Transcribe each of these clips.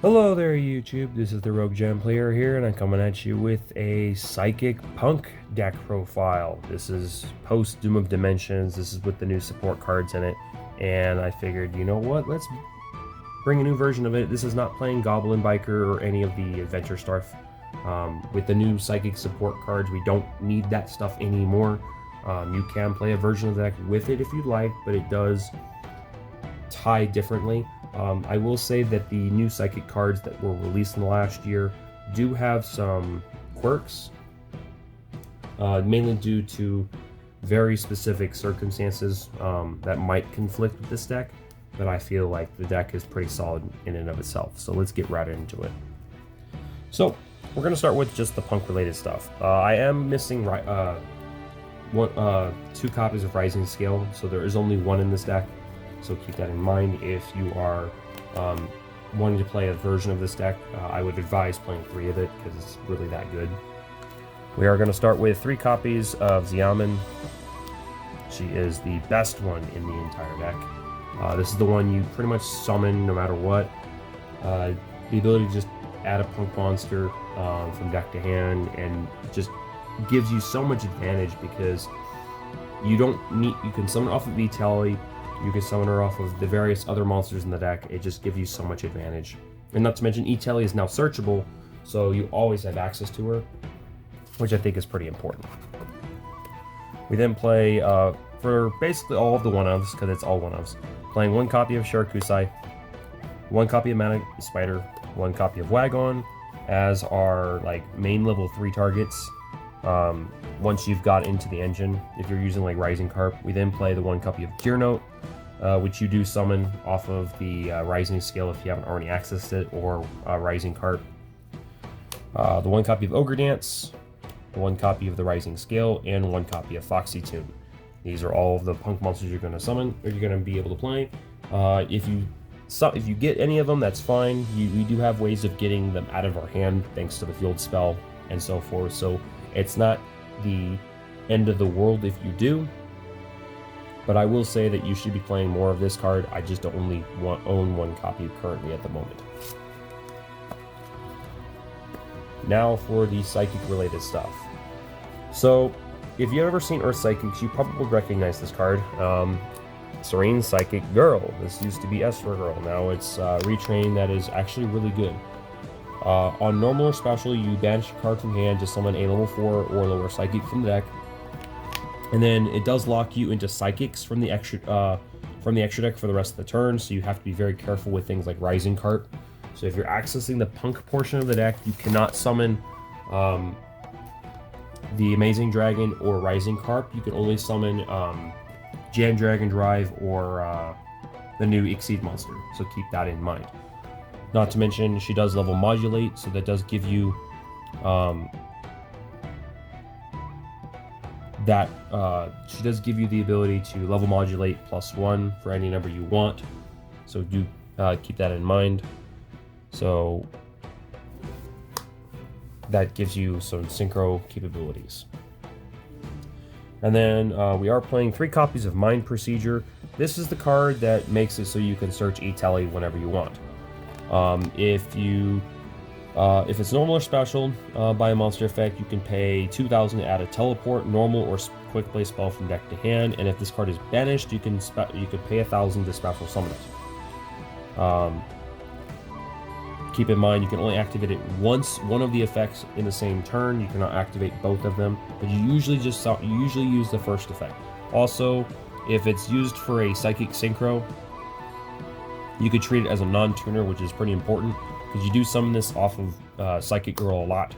Hello there, YouTube. This is the Rogue Gem Player here, and I'm coming at you with a Psychic Punk deck profile. This is post Doom of Dimensions. This is with the new support cards in it, and I figured, you know what? Let's bring a new version of it. This is not playing Goblin Biker or any of the adventure stuff. With the new Psychic support cards, we don't need that stuff anymore. You can play a version of the deck with it if you'd like, but it does tie differently. I will say that the new Psychic cards that were released in the last year do have some quirks, mainly due to very specific circumstances that might conflict with this deck, but I feel like the deck is pretty solid in and of itself. So let's get right into it. So we're going to start with just the punk related stuff. I am missing two copies of Rising Scale, so there is only one in this deck. So keep that in mind if you are wanting to play a version of this deck. I would advise playing 3 of it because it's really that good. We are going to start with 3 copies of Xiamen. She is the best one in the entire deck. This is the one you pretty much summon no matter what. The ability to just add a punk monster from deck to hand and just gives you so much advantage because you can summon off of Vitaly. You can summon her off of the various other monsters in the deck. It just gives you so much advantage. And not to mention, Vitaly is now searchable, so you always have access to her, which I think is pretty important. We then play, for basically all of the 1-ofs, because it's all 1-ofs, playing 1 copy of Shirakusai, 1 copy of Manic Spider, 1 copy of Wagon, as our main level 3 targets. Once you've got into the engine, if you're using Rising Carp, we then play the 1 copy of Gearnote, which you do summon off of the Rising Scale if you haven't already accessed it, or Rising Carp. The 1 copy of Ogre Dance, the 1 copy of the Rising Scale, and 1 copy of Foxy Tune. These are all of the punk monsters you're going to summon, or you're going to be able to play. If you get any of them, that's fine. We do have ways of getting them out of our hand thanks to the field spell and so forth, so it's not the end of the world if you do, but I will say that you should be playing more of this card. I just only own 1 copy currently at the moment. Now for the Psychic related stuff. So if you've ever seen Earth Psychics, you probably recognize this card. Serene Psychic Girl. This used to be Esper Girl. Now it's retrained. That is actually really good. On normal or special, you banish a card from hand to summon a level 4 or lower Psychic from the deck, and then it does lock you into Psychics from the extra deck for the rest of the turn. So you have to be very careful with things like Rising Carp. So if you're accessing the punk portion of the deck, you cannot summon the Amazing Dragon or Rising Carp. You can only summon Jam Dragon Drive or the new Exceed monster. So keep that in mind. Not to mention, she does level modulate, so that does give you she does give you the ability to level modulate +1 for any number you want. So do keep that in mind. So that gives you some synchro capabilities. And then we are playing 3 copies of Mind Procedure. This is the card that makes it so you can search Vitaly whenever you want. If it's normal or special by a monster effect, you can pay 2,000 to add a teleport, normal, or quick play spell from deck to hand. And if this card is banished, you can pay 1,000 to special summon it. Keep in mind, you can only activate it once, one of the effects in the same turn. You cannot activate both of them, but you usually use the first effect. Also, if it's used for a Psychic Synchro, you could treat it as a non-tuner, which is pretty important because you do summon this off of Psychic Girl a lot.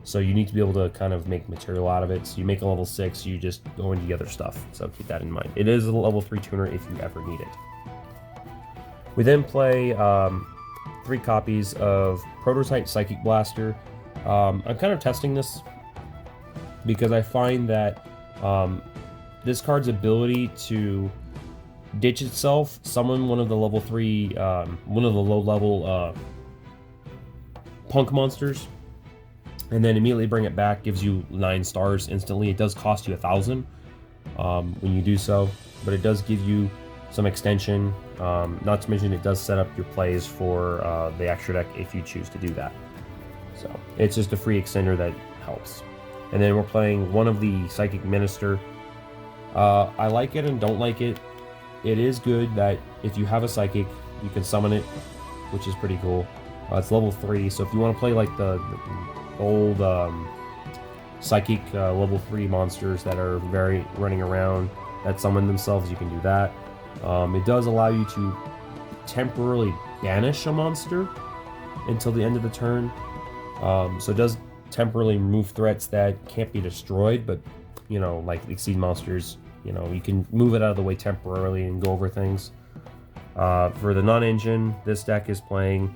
So you need to be able to kind of make material out of it. So you make a level 6, you just go into the other stuff. So keep that in mind. It is a level 3 tuner if you ever need it. We then play 3 copies of Prototype Psychic Blaster. I'm kind of testing this because I find that this card's ability to ditch itself, summon one of the level 3, one of the low level punk monsters, and then immediately bring it back, gives you 9 stars instantly. It does cost you 1,000 when you do so, but it does give you some extension. Not to mention it does set up your plays for the extra deck if you choose to do that. So it's just a free extender that helps. And then we're playing one of the Psychic Minister. I like it and don't like it. It is good that if you have a Psychic, you can summon it, which is pretty cool. It's level 3, so if you want to play like the old Psychic level 3 monsters that are very running around that summon themselves, you can do that. It does allow you to temporarily banish a monster until the end of the turn. So it does temporarily remove threats that can't be destroyed, but you know, like Exceed monsters, you know, you can move it out of the way temporarily and go over things. For the non-engine, this deck is playing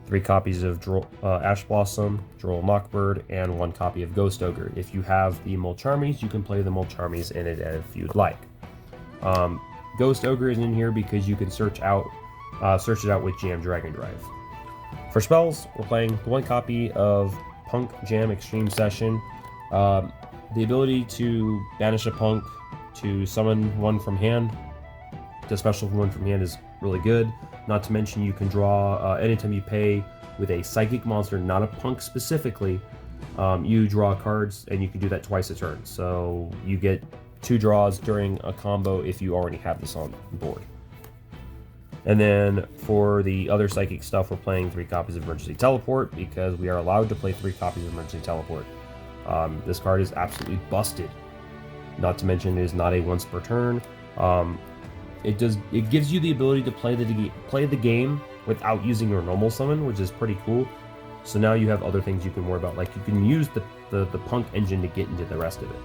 3 copies of Ash Blossom, Droll Knockbird, and 1 copy of Ghost Ogre. If you have the Mulcharmies, you can play the Mulcharmies in it if you'd like. Ghost Ogre is in here because you can search it out with Jam Dragon Drive. For spells, we're playing 1 copy of Punk Jam Extreme Session. The ability to banish a Punk, to summon one from hand, to special one from hand is really good. Not to mention you can draw, anytime you pay with a Psychic monster, not a Punk specifically, you draw cards and you can do that twice a turn. So you get 2 draws during a combo if you already have this on board. And then for the other Psychic stuff, we're playing 3 copies of Emergency Teleport because we are allowed to play 3 copies of Emergency Teleport. This card is absolutely busted. Not to mention it is not a once per turn. It gives you the ability to play the game without using your normal summon, which is pretty cool. So now you have other things you can worry about, like you can use the Punk engine to get into the rest of it.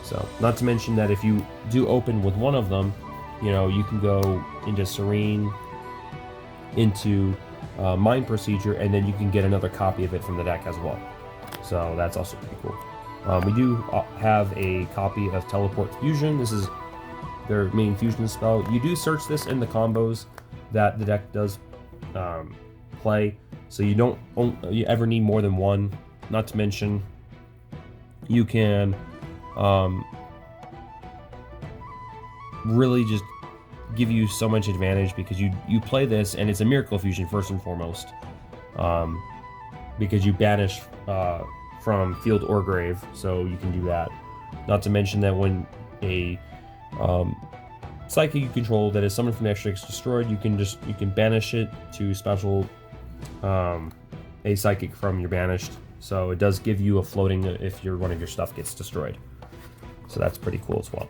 So not to mention that if you do open with one of them, you know, you can go into Serene, into Mind Procedure, and then you can get another copy of it from the deck as well. So that's also pretty cool. We do have a copy of Teleport Fusion. This is their main fusion spell. You do search this in the combos that the deck does play, so you don't ever need more than 1. Not to mention, you can really just give you so much advantage because you play this and it's a Miracle Fusion first and foremost, because you banish from field or grave, so you can do that. Not to mention that when a Psychic you control that is summoned from the extra deck is destroyed, you can banish it to special a Psychic from your banished. So it does give you a floating if one of your stuff gets destroyed. So that's pretty cool as well.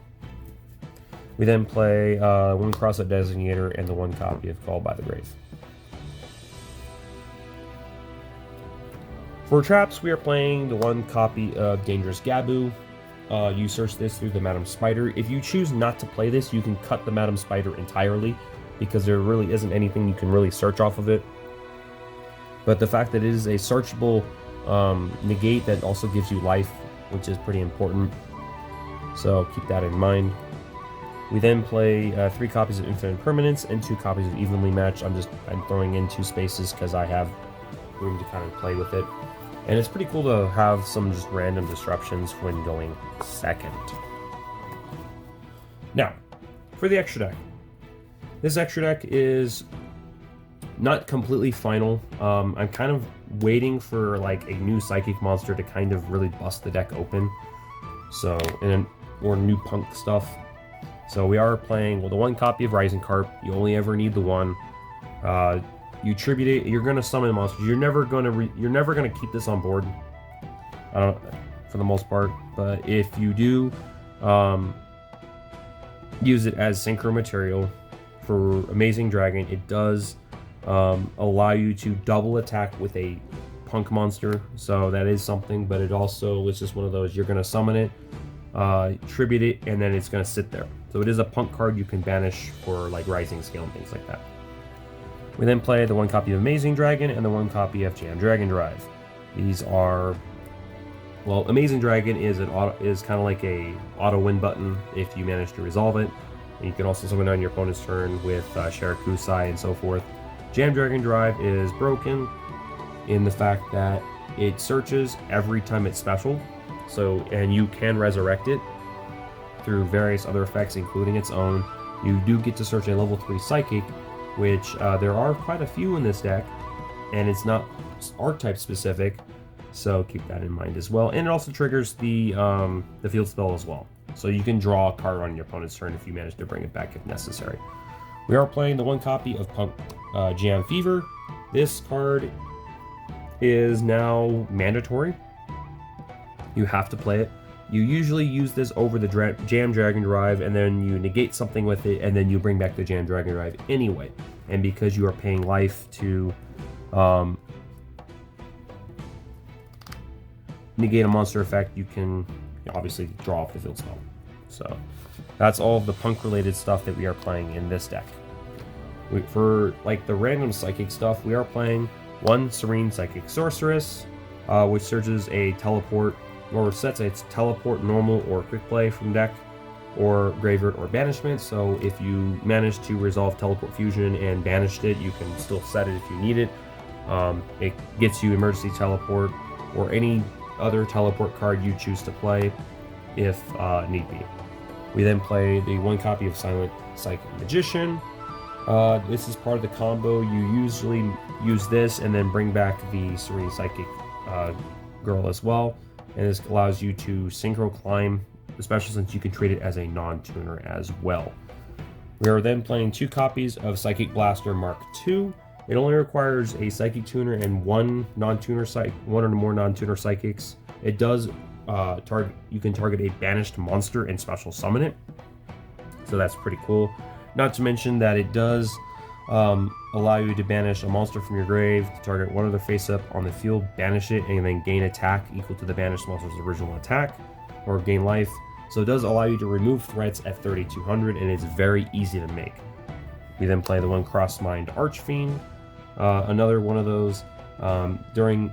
We then play 1 Crossout Designator and the 1 copy of Called by the Grave. For traps, we are playing the 1 copy of Dangerous Gabu. You search this through the Madam Spider. If you choose not to play this, you can cut the Madam Spider entirely because there really isn't anything you can really search off of it. But the fact that it is a searchable negate that also gives you life, which is pretty important. So keep that in mind. We then play 3 copies of Infinite Permanence and 2 copies of Evenly Matched. I'm throwing in 2 spaces because I have room to kind of play with it. And it's pretty cool to have some just random disruptions when going second. Now, for the extra deck. This extra deck is not completely final. I'm kind of waiting for like a new Psychic monster to kind of really bust the deck open. So, or new Punk stuff. So we are playing the 1 copy of Rising Carp. You only ever need the 1. You tribute it. You're gonna summon monsters. You're never gonna keep this on board, for the most part. But if you do use it as synchro material for Amazing Dragon, it does allow you to double attack with a Punk monster. So that is something. But it also is just one of those. You're gonna summon it, tribute it, and then it's gonna sit there. So it is a Punk card you can banish for like Rising Scale and things like that. We then play the 1 copy of Amazing Dragon and the 1 copy of Jam Dragon Drive. These are, well, Amazing Dragon is kind of like a auto win button if you manage to resolve it. And you can also summon on your opponent's turn with Shirakusai and so forth. Jam Dragon Drive is broken in the fact that it searches every time it's special. So, and you can resurrect it through various other effects, including its own. You do get to search a level 3 Psychic, which there are quite a few in this deck, and it's not archetype specific, so keep that in mind as well. And it also triggers the field spell as well, so you can draw a card on your opponent's turn if you manage to bring it back if necessary. We are playing the one copy of Punk Jam Fever. This card is now mandatory. You have to play it. You usually use this over the Jam Dragon Drive, and then you negate something with it, and then you bring back the Jam Dragon Drive anyway. And because you are paying life to negate a monster effect, you can obviously draw off the field spell. So that's all of the Punk related stuff that we are playing in this deck. For like the random Psychic stuff, we are playing one Serene Psychic Sorceress, which searches a teleport, or sets a teleport, normal, or quick play from deck, or graveyard, or banishment. So if you manage to resolve Teleport Fusion and banished it, you can still set it if you need it. It gets you Emergency Teleport, or any other teleport card you choose to play if need be. We then play the one copy of Silent Psychic Magician. This is part of the combo. You usually use this and then bring back the Serene Psychic Girl as well. And this allows you to Synchro Climb, especially since you can treat it as a non-tuner as well. We are then playing two copies of Psychic Blaster Mark II. It only requires a Psychic Tuner and one or more non-tuner Psychics. It does you can target a banished monster and special summon it, so that's pretty cool. Not to mention that it does allow you to banish a monster from your grave, to target one other face-up on the field, banish it, and then gain attack equal to the banished monster's original attack, or gain life. So it does allow you to remove threats at 3200, and it's very easy to make. We then play the one Crossmind Archfiend. Another one of those. During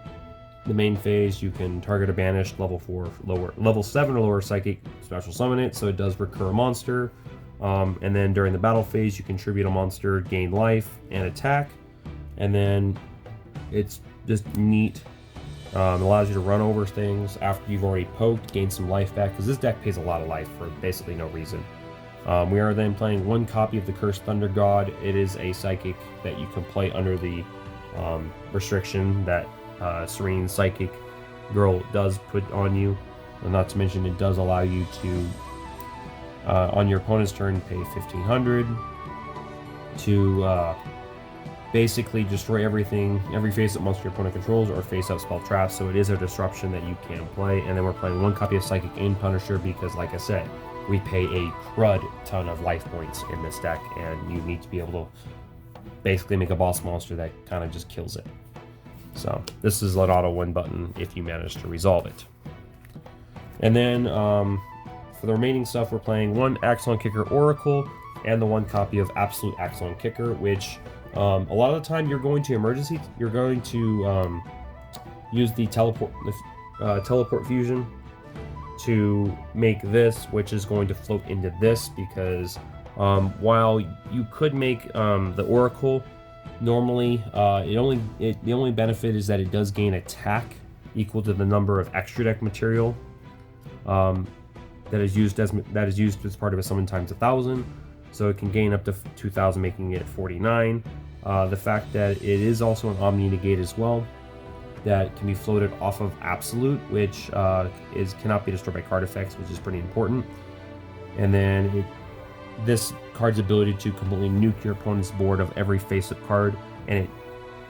the main phase, you can target a banished level 7 or lower Psychic, special summon it, so it does recur a monster. And then during the battle phase, you contribute a monster, gain life, and attack. And then it's just neat. It allows you to run over things after you've already poked, gain some life back, because this deck pays a lot of life for basically no reason. We are then playing one copy of the Cursed Thunder God. It is a Psychic that you can play under the restriction that Serene Psychic Girl does put on you. And not to mention, it does allow you to on your opponent's turn, pay 1500 to basically destroy every face-up monster your opponent controls, or face-up spell traps. So it is a disruption that you can play. And then we're playing one copy of Psychic Aim Punisher because, like I said, we pay a crud ton of life points in this deck, and you need to be able to basically make a boss monster that kind of just kills it. So this is an auto win button if you manage to resolve it. And then for the remaining stuff, we're playing one Axon Kicker Oracle and the one copy of Absolute Axon Kicker, which a lot of the time you're going to use the teleport fusion to make this, which is going to float into this, because while you could make the Oracle normally, the only benefit is that it does gain attack equal to the number of extra deck material that is used as part of a summon times 1,000, so it can gain up to 2,000, making it 49. The fact that it is also an Omni Negate as well, that can be floated off of Absolute, which cannot be destroyed by card effects, which is pretty important. And then this card's ability to completely nuke your opponent's board of every face-up card, and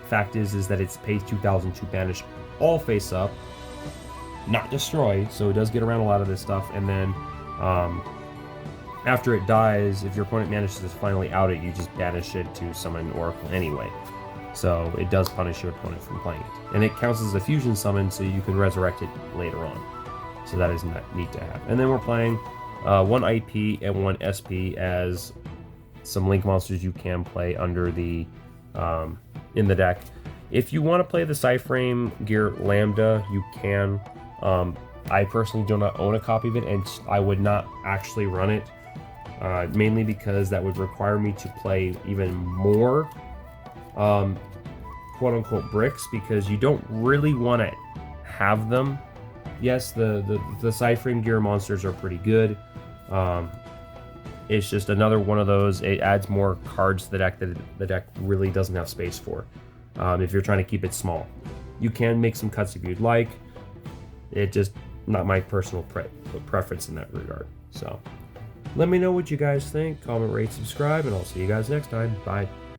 fact is that it pays 2,000 to banish all face-up, not destroy, so it does get around a lot of this stuff. And then after it dies, if your opponent manages to finally out it, you just banish it to summon an Oracle anyway. So it does punish your opponent from playing it. And it counts as a fusion summon, so you can resurrect it later on. So that is neat to have. And then we're playing one IP and one SP as some Link monsters you can play under the in the deck. If you want to play the Psyframe Gear Lambda, you can. I personally do not own a copy of it, and I would not actually run it, mainly because that would require me to play even more quote-unquote bricks, because you don't really want to have them. Yes, the Psyframe Gear monsters are pretty good, It's just another one of those. It adds more cards to the deck that the deck really doesn't have space for. If you're trying to keep it small, you can make some cuts if you'd like. It just not my personal preference in that regard. So let me know what you guys think. Comment, rate, subscribe, and I'll see you guys next time. Bye.